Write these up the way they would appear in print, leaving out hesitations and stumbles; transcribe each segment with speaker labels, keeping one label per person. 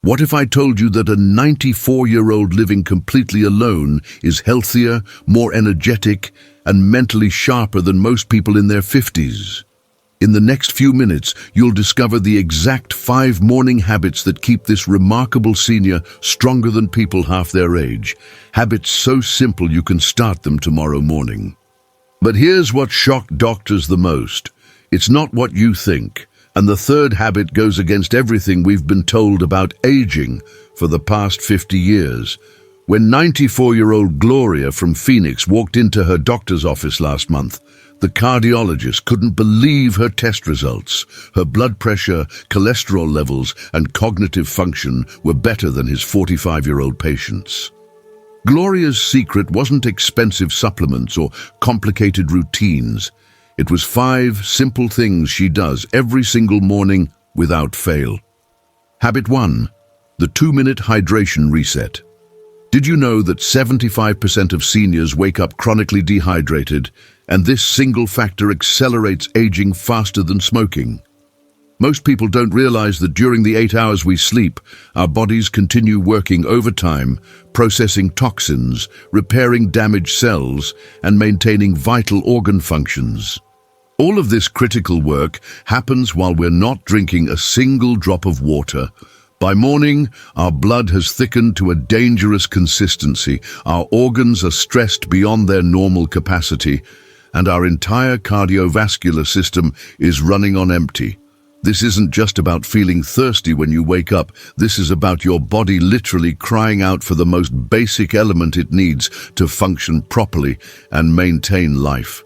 Speaker 1: What if I told you that a 94-year-old living completely alone is healthier, more energetic, and mentally sharper than most people in their 50s? In the next few minutes, you'll discover the exact 5 morning habits that keep this remarkable senior stronger than people half their age. Habits so simple you can start them tomorrow morning. But here's what shocked doctors the most. It's not what you think. And the third habit goes against everything we've been told about aging for the past 50 years. When 94-year-old Gloria from Phoenix walked into her doctor's office last month, the cardiologist couldn't believe her test results. Her blood pressure, cholesterol levels, and cognitive function were better than his 45-year-old patient's. Gloria's secret wasn't expensive supplements or complicated routines. It was 5 simple things she does every single morning without fail. Habit 1. The 2-minute hydration reset. Did you know that 75% of seniors wake up chronically dehydrated, and this single factor accelerates aging faster than smoking? Most people don't realize that during the 8 hours we sleep, our bodies continue working overtime, processing toxins, repairing damaged cells, and maintaining vital organ functions. All of this critical work happens while we're not drinking a single drop of water. By morning, our blood has thickened to a dangerous consistency, our organs are stressed beyond their normal capacity, and our entire cardiovascular system is running on empty. This isn't just about feeling thirsty when you wake up. This is about your body literally crying out for the most basic element it needs to function properly and maintain life.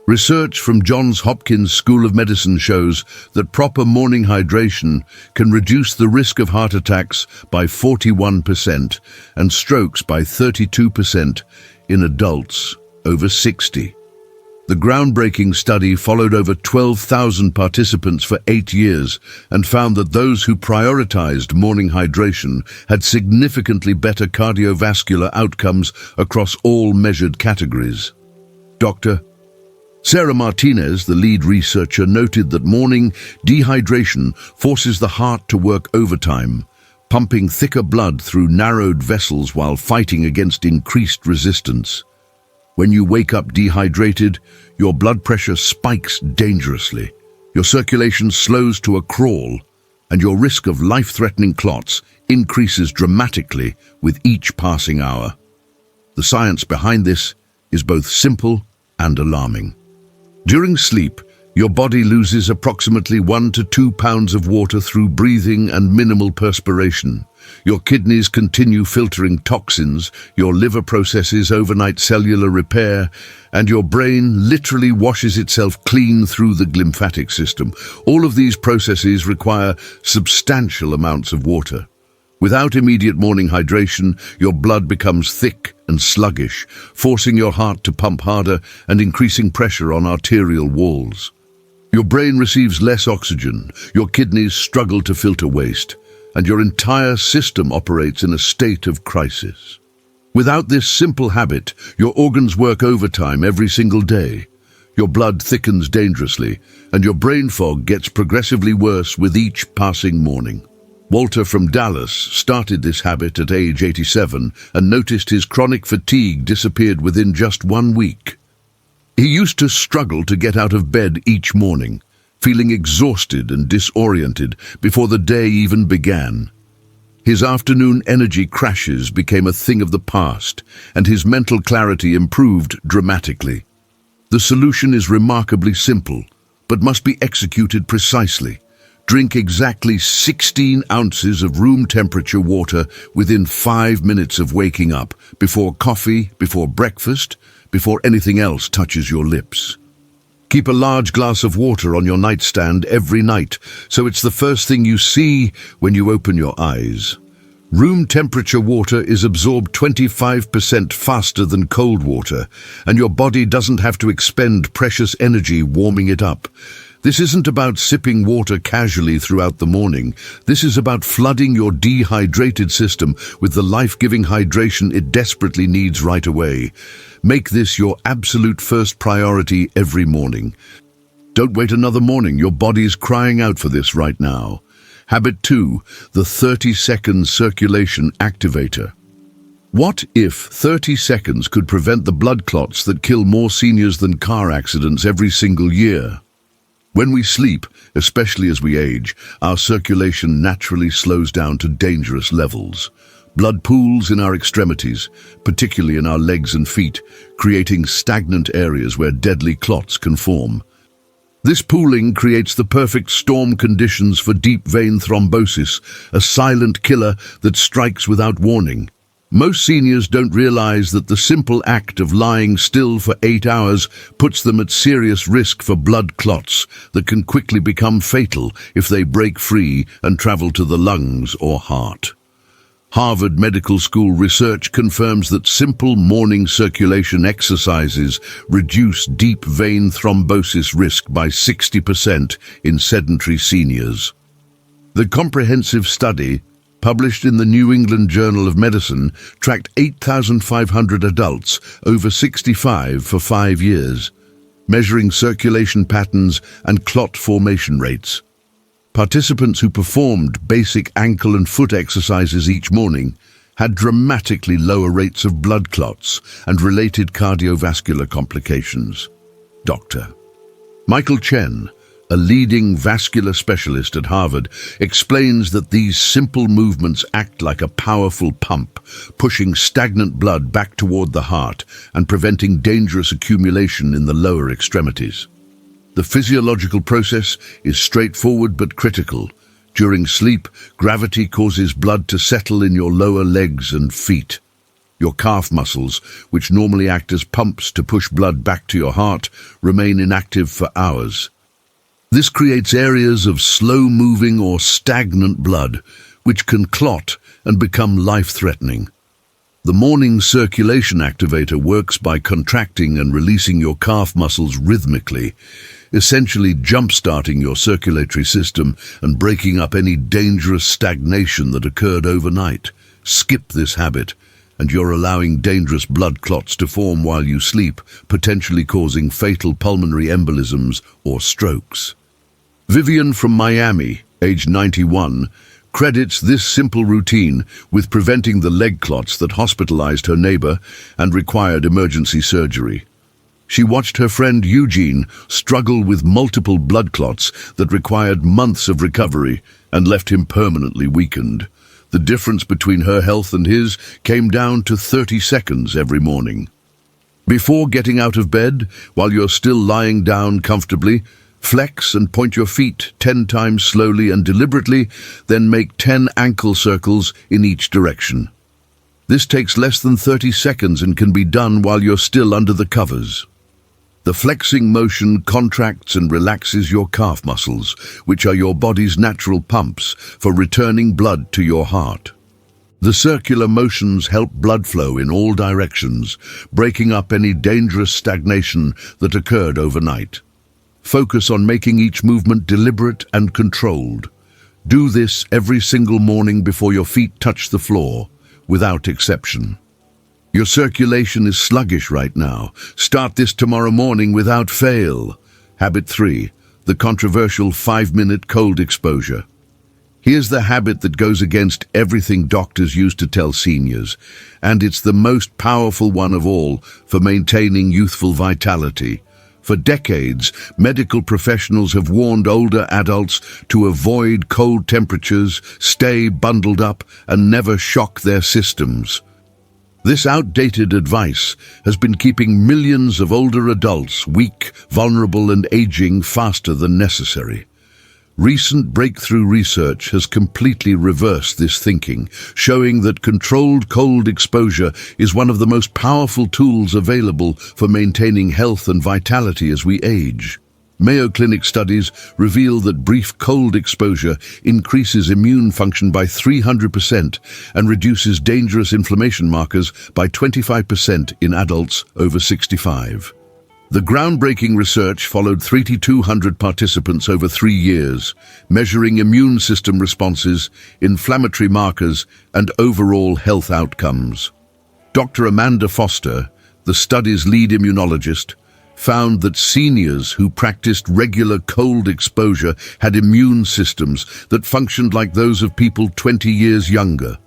Speaker 1: Research from Johns Hopkins School of Medicine shows that proper morning hydration can reduce the risk of heart attacks by 41% and strokes by 32% in adults over 60. The groundbreaking study followed over 12,000 participants for 8 years and found that those who prioritized morning hydration had significantly better cardiovascular outcomes across all measured categories. Dr. Sarah Martinez, the lead researcher, noted that morning dehydration forces the heart to work overtime, pumping thicker blood through narrowed vessels while fighting against increased resistance. When you wake up dehydrated, your blood pressure spikes dangerously, your circulation slows to a crawl, and your risk of life-threatening clots increases dramatically with each passing hour. The science behind this is both simple and alarming. During sleep, your body loses approximately 1 to 2 pounds of water through breathing and minimal perspiration. Your kidneys continue filtering toxins, your liver processes overnight cellular repair, and your brain literally washes itself clean through the lymphatic system. All of these processes require substantial amounts of water. Without immediate morning hydration, your blood becomes thick and sluggish, forcing your heart to pump harder and increasing pressure on arterial walls. Your brain receives less oxygen, your kidneys struggle to filter waste, and your entire system operates in a state of crisis. Without this simple habit, your organs work overtime every single day. Your blood thickens dangerously, and your brain fog gets progressively worse with each passing morning. Walter from Dallas started this habit at age 87 and noticed his chronic fatigue disappeared within just 1 week. He used to struggle to get out of bed each morning, feeling exhausted and disoriented before the day even began. His afternoon energy crashes became a thing of the past, and his mental clarity improved dramatically. The solution is remarkably simple, but must be executed precisely. Drink exactly 16 ounces of room temperature water within 5 minutes of waking up, before coffee, before breakfast, before anything else touches your lips. Keep a large glass of water on your nightstand every night, so it's the first thing you see when you open your eyes. Room temperature water is absorbed 25% faster than cold water, and your body doesn't have to expend precious energy warming it up. This isn't about sipping water casually throughout the morning. This is about flooding your dehydrated system with the life-giving hydration it desperately needs right away. Make this your absolute first priority every morning. Don't wait another morning. Your body's crying out for this right now. Habit 2, the 30-second circulation activator. What if 30 seconds could prevent the blood clots that kill more seniors than car accidents every single year? When we sleep, especially as we age, our circulation naturally slows down to dangerous levels. Blood pools in our extremities, particularly in our legs and feet, creating stagnant areas where deadly clots can form. This pooling creates the perfect storm conditions for deep vein thrombosis, a silent killer that strikes without warning. Most seniors don't realize that the simple act of lying still for 8 hours puts them at serious risk for blood clots that can quickly become fatal if they break free and travel to the lungs or heart. Harvard Medical School research confirms that simple morning circulation exercises reduce deep vein thrombosis risk by 60% in sedentary seniors. The comprehensive study, published in the New England Journal of Medicine, tracked 8,500 adults over 65 for 5 years, measuring circulation patterns and clot formation rates. Participants who performed basic ankle and foot exercises each morning had dramatically lower rates of blood clots and related cardiovascular complications. Dr. Michael Chen, a leading vascular specialist at Harvard, explains that these simple movements act like a powerful pump, pushing stagnant blood back toward the heart and preventing dangerous accumulation in the lower extremities. The physiological process is straightforward but critical. During sleep, gravity causes blood to settle in your lower legs and feet. Your calf muscles, which normally act as pumps to push blood back to your heart, remain inactive for hours. This creates areas of slow-moving or stagnant blood, which can clot and become life-threatening. The morning circulation activator works by contracting and releasing your calf muscles rhythmically, essentially jump-starting your circulatory system and breaking up any dangerous stagnation that occurred overnight. Skip this habit, and you're allowing dangerous blood clots to form while you sleep, potentially causing fatal pulmonary embolisms or strokes. Vivian from Miami, age 91, credits this simple routine with preventing the leg clots that hospitalized her neighbor and required emergency surgery. She watched her friend Eugene struggle with multiple blood clots that required months of recovery and left him permanently weakened. The difference between her health and his came down to 30 seconds every morning. Before getting out of bed, while you're still lying down comfortably, flex and point your feet 10 times slowly and deliberately, then make 10 ankle circles in each direction. This takes less than 30 seconds and can be done while you're still under the covers. The flexing motion contracts and relaxes your calf muscles, which are your body's natural pumps for returning blood to your heart. The circular motions help blood flow in all directions, breaking up any dangerous stagnation that occurred overnight. Focus on making each movement deliberate and controlled. Do this every single morning before your feet touch the floor, without exception. Your circulation is sluggish right now. Start this tomorrow morning without fail. Habit 3, the controversial 5-minute cold exposure. Here's the habit that goes against everything doctors used to tell seniors, and it's the most powerful one of all for maintaining youthful vitality. For decades, medical professionals have warned older adults to avoid cold temperatures, stay bundled up, and never shock their systems. This outdated advice has been keeping millions of older adults weak, vulnerable, and aging faster than necessary. Recent breakthrough research has completely reversed this thinking, showing that controlled cold exposure is one of the most powerful tools available for maintaining health and vitality as we age. Mayo Clinic studies reveal that brief cold exposure increases immune function by 300% and reduces dangerous inflammation markers by 25% in adults over 65. The groundbreaking research followed 3,200 participants over 3 years, measuring immune system responses, inflammatory markers, and overall health outcomes. Dr. Amanda Foster, the study's lead immunologist, found that seniors who practiced regular cold exposure had immune systems that functioned like those of people 20 years younger.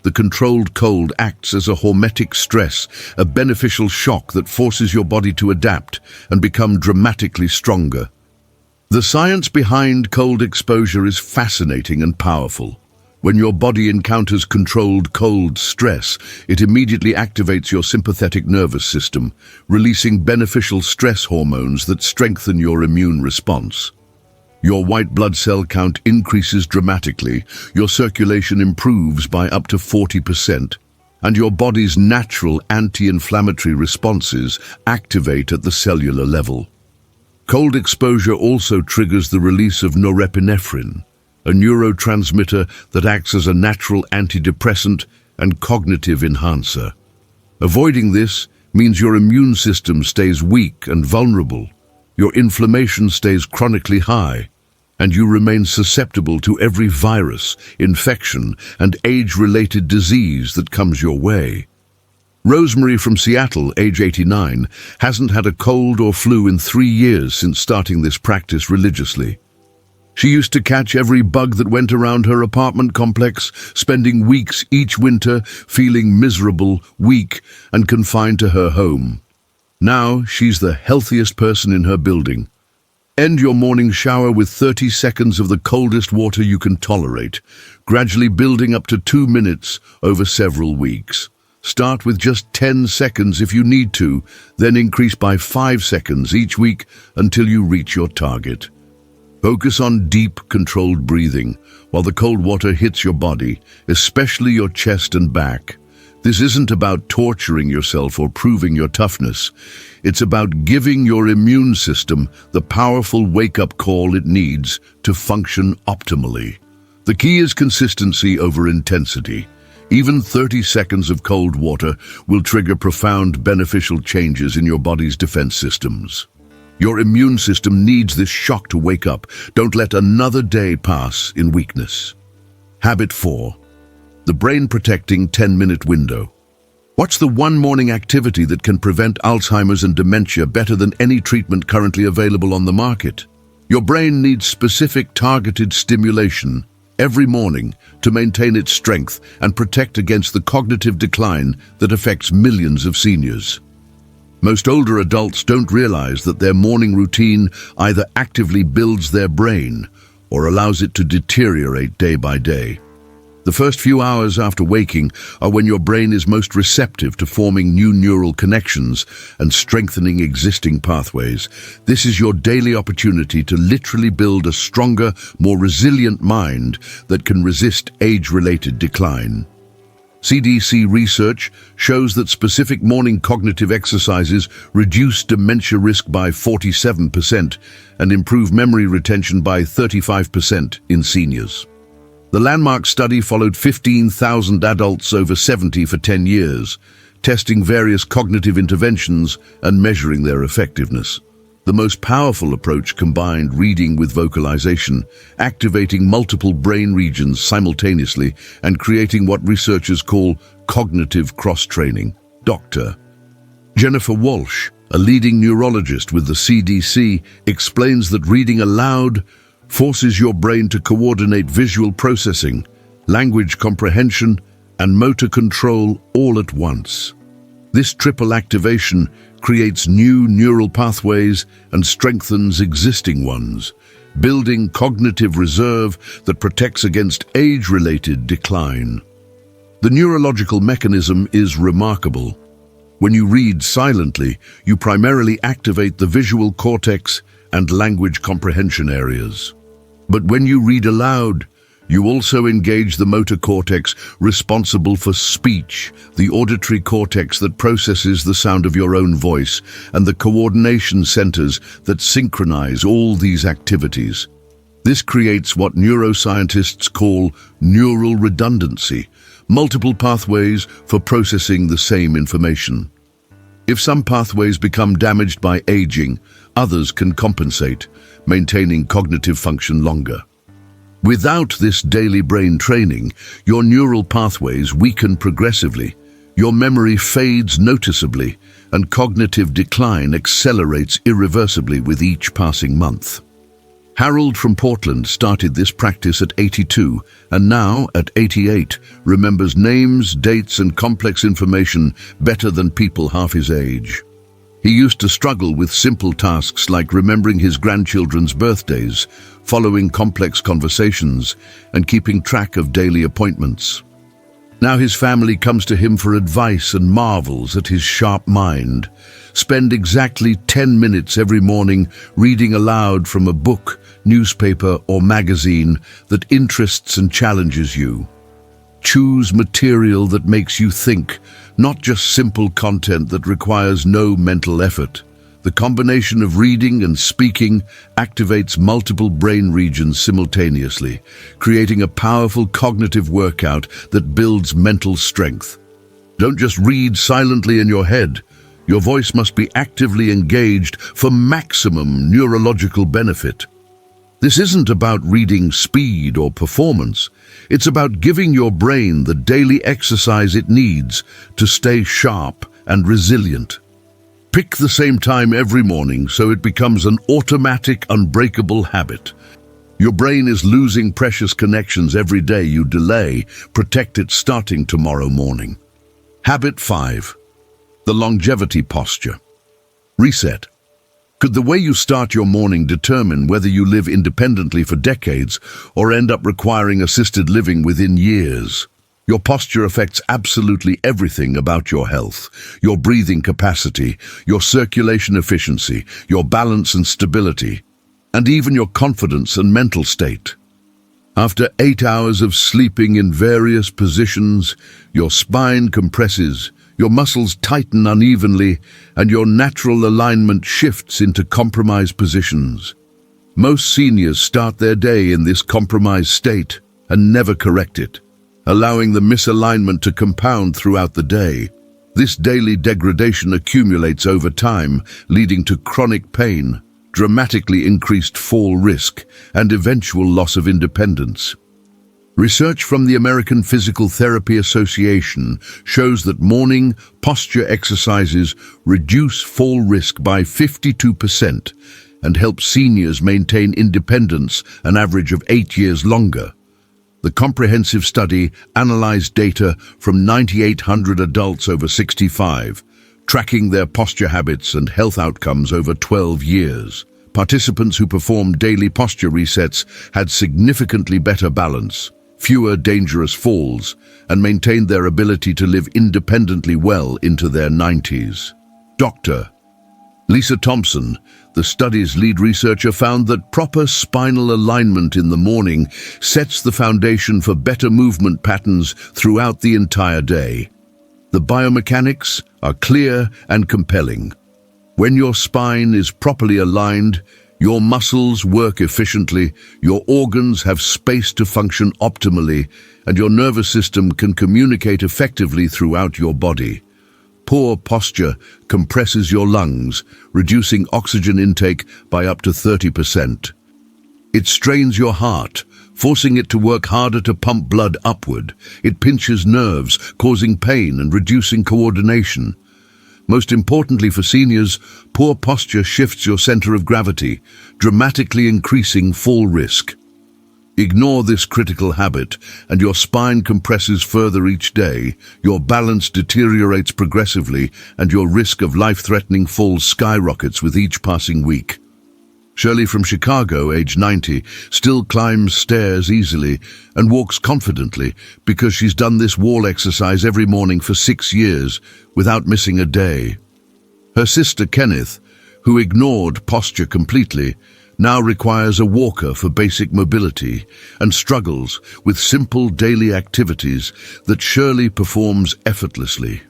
Speaker 1: The controlled cold acts as a hormetic stress, a beneficial shock that forces your body to adapt and become dramatically stronger. The science behind cold exposure is fascinating and powerful. When your body encounters controlled cold stress, it immediately activates your sympathetic nervous system, releasing beneficial stress hormones that strengthen your immune response. Your white blood cell count increases dramatically, your circulation improves by up to 40%, and your body's natural anti-inflammatory responses activate at the cellular level. Cold exposure also triggers the release of norepinephrine, a neurotransmitter that acts as a natural antidepressant and cognitive enhancer. Avoiding this means your immune system stays weak and vulnerable, your inflammation stays chronically high, and you remain susceptible to every virus, infection, and age-related disease that comes your way. Rosemary from Seattle, age 89, hasn't had a cold or flu in 3 years since starting this practice religiously. She used to catch every bug that went around her apartment complex, spending weeks each winter feeling miserable, weak, and confined to her home. Now she's the healthiest person in her building. End your morning shower with 30 seconds of the coldest water you can tolerate, gradually building up to 2 minutes over several weeks. Start with just 10 seconds if you need to, then increase by 5 seconds each week until you reach your target. Focus on deep, controlled breathing while the cold water hits your body, especially your chest and back. This isn't about torturing yourself or proving your toughness. It's about giving your immune system the powerful wake-up call it needs to function optimally. The key is consistency over intensity. Even 30 seconds of cold water will trigger profound beneficial changes in your body's defense systems. Your immune system needs this shock to wake up. Don't let another day pass in weakness. Habit 4. The brain-protecting 10-minute window. What's the one morning activity that can prevent Alzheimer's and dementia better than any treatment currently available on the market? Your brain needs specific targeted stimulation every morning to maintain its strength and protect against the cognitive decline that affects millions of seniors. Most older adults don't realize that their morning routine either actively builds their brain or allows it to deteriorate day by day. The first few hours after waking are when your brain is most receptive to forming new neural connections and strengthening existing pathways. This is your daily opportunity to literally build a stronger, more resilient mind that can resist age-related decline. CDC research shows that specific morning cognitive exercises reduce dementia risk by 47% and improve memory retention by 35% in seniors. The landmark study followed 15,000 adults over 70 for 10 years, testing various cognitive interventions and measuring their effectiveness. The most powerful approach combined reading with vocalization, activating multiple brain regions simultaneously and creating what researchers call cognitive cross-training. Dr. Jennifer Walsh, a leading neurologist with the CDC, explains that reading aloud forces your brain to coordinate visual processing, language comprehension, and motor control all at once. This triple activation creates new neural pathways and strengthens existing ones, building cognitive reserve that protects against age-related decline. The neurological mechanism is remarkable. When you read silently, you primarily activate the visual cortex and language comprehension areas. But when you read aloud, you also engage the motor cortex responsible for speech, the auditory cortex that processes the sound of your own voice, and the coordination centers that synchronize all these activities. This creates what neuroscientists call neural redundancy, multiple pathways for processing the same information. If some pathways become damaged by aging, others can compensate, maintaining cognitive function longer. Without this daily brain training, your neural pathways weaken progressively, Your memory fades noticeably, and cognitive decline accelerates irreversibly with each passing month. Harold from Portland started this practice at 82, and now, at 88, remembers names, dates, and complex information better than people half his age. He used to struggle with simple tasks like remembering his grandchildren's birthdays, following complex conversations, and keeping track of daily appointments. Now his family comes to him for advice and marvels at his sharp mind. Spend exactly 10 minutes every morning reading aloud from a book, newspaper, or magazine that interests and challenges you. Choose material that makes you think, not just simple content that requires no mental effort. The combination of reading and speaking activates multiple brain regions simultaneously, creating a powerful cognitive workout that builds mental strength. Don't just read silently in your head. Your voice must be actively engaged for maximum neurological benefit. This isn't about reading speed or performance. It's about giving your brain the daily exercise it needs to stay sharp and resilient. Pick the same time every morning so it becomes an automatic, unbreakable habit. Your brain is losing precious connections every day you delay. Protect it starting tomorrow morning. Habit 5. The longevity posture. Reset. Could the way you start your morning determine whether you live independently for decades or end up requiring assisted living within years? Your posture affects absolutely everything about your health, your breathing capacity, your circulation efficiency, your balance and stability, and even your confidence and mental state. After 8 hours of sleeping in various positions, your spine compresses, your muscles tighten unevenly, and your natural alignment shifts into compromised positions. Most seniors start their day in this compromised state and never correct it, allowing the misalignment to compound throughout the day. This daily degradation accumulates over time, leading to chronic pain, dramatically increased fall risk, and eventual loss of independence. Research from the American Physical Therapy Association shows that morning posture exercises reduce fall risk by 52% and help seniors maintain independence an average of 8 years longer. The comprehensive study analyzed data from 9,800 adults over 65, tracking their posture habits and health outcomes over 12 years. Participants who performed daily posture resets had significantly better balance, fewer dangerous falls, and maintained their ability to live independently well into their 90s. Dr. Lisa Thompson, the study's lead researcher, found that proper spinal alignment in the morning sets the foundation for better movement patterns throughout the entire day. The biomechanics are clear and compelling. When your spine is properly aligned, your muscles work efficiently, your organs have space to function optimally, and your nervous system can communicate effectively throughout your body. Poor posture compresses your lungs, reducing oxygen intake by up to 30%. It strains your heart, forcing it to work harder to pump blood upward. It pinches nerves, causing pain and reducing coordination. Most importantly for seniors, poor posture shifts your center of gravity, dramatically increasing fall risk. Ignore this critical habit, and your spine compresses further each day, your balance deteriorates progressively, and your risk of life-threatening falls skyrockets with each passing week. Shirley from Chicago, age 90, still climbs stairs easily and walks confidently because she's done this wall exercise every morning for 6 years without missing a day. Her sister Kenneth, who ignored posture completely, now requires a walker for basic mobility and struggles with simple daily activities that Shirley performs effortlessly.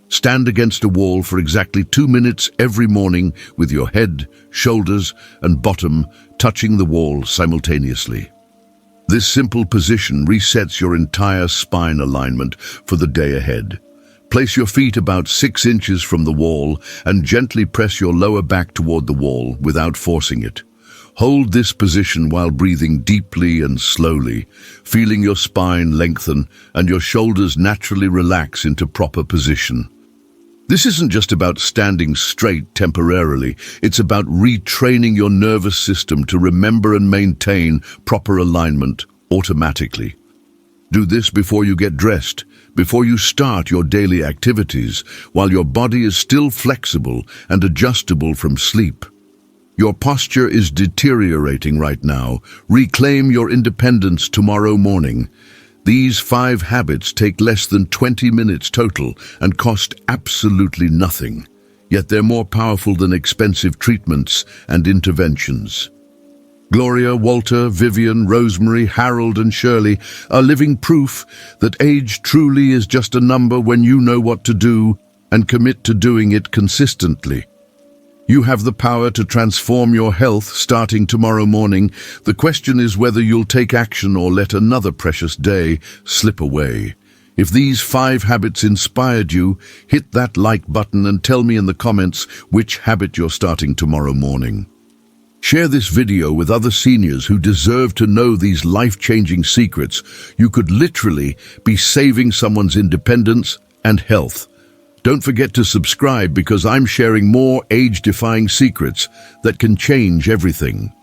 Speaker 1: Stand against a wall for exactly 2 minutes every morning with your head, shoulders, and bottom touching the wall simultaneously. This simple position resets your entire spine alignment for the day ahead. Place your feet about 6 inches from the wall and gently press your lower back toward the wall without forcing it. Hold this position while breathing deeply and slowly, feeling your spine lengthen and your shoulders naturally relax into proper position. This isn't just about standing straight temporarily, it's about retraining your nervous system to remember and maintain proper alignment automatically. Do this before you get dressed, before you start your daily activities, while your body is still flexible and adjustable from sleep. Your posture is deteriorating right now. Reclaim your independence tomorrow morning. These 5 habits take less than 20 minutes total and cost absolutely nothing. Yet they're more powerful than expensive treatments and interventions. Gloria, Walter, Vivian, Rosemary, Harold and Shirley are living proof that age truly is just a number when you know what to do and commit to doing it consistently. You have the power to transform your health starting tomorrow morning. The question is whether you'll take action or let another precious day slip away. If these 5 habits inspired you, hit that like button and tell me in the comments which habit you're starting tomorrow morning. Share this video with other seniors who deserve to know these life-changing secrets. You could literally be saving someone's independence and health. Don't forget to subscribe because I'm sharing more age-defying secrets that can change everything.